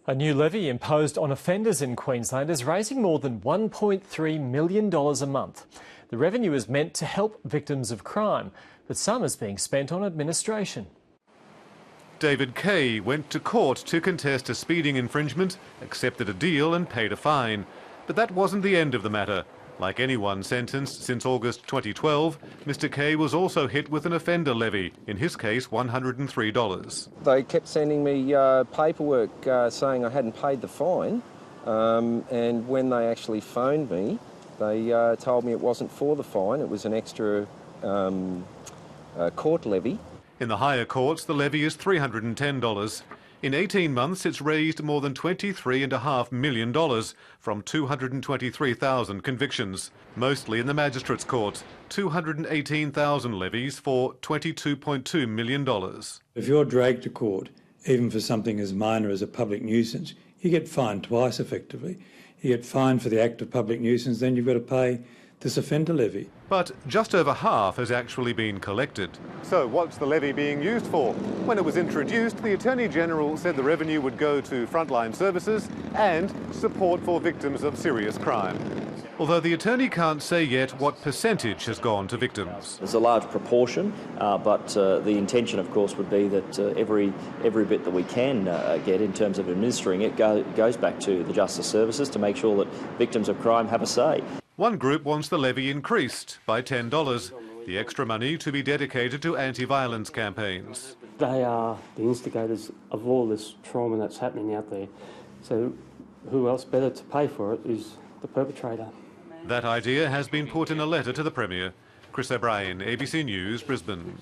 A new levy imposed on offenders in Queensland is raising more than $1.3 million a month. The revenue is meant to help victims of crime, but some is being spent on administration. David Kay went to court to contest a speeding infringement, accepted a deal and paid a fine. But that wasn't the end of the matter. Like anyone sentenced since August 2012, Mr Kay was also hit with an offender levy, in his case $103. They kept sending me paperwork saying I hadn't paid the fine, and when they actually phoned me, they told me it wasn't for the fine, it was an extra court levy. In the higher courts, the levy is $310. In 18 months, it's raised more than $23.5 million from 223,000 convictions, mostly in the Magistrates' Court. 218,000 levies for $22.2 million. If you're dragged to court, even for something as minor as a public nuisance, you get fined twice effectively. You get fined for the act of public nuisance, then you've got to pay this offender levy. But just over half has actually been collected. So what's the levy being used for? When it was introduced, the Attorney-General said the revenue would go to frontline services and support for victims of serious crime. Although the Attorney can't say yet what percentage has gone to victims. There's a large proportion, but the intention, of course, would be that every bit that we can get in terms of administering it goes back to the justice services to make sure that victims of crime have a say. One group wants the levy increased by $10, the extra money to be dedicated to anti-violence campaigns. They are the instigators of all this trauma that's happening out there. So who else better to pay for it is the perpetrator. That idea has been put in a letter to the Premier. Chris O'Brien, ABC News, Brisbane.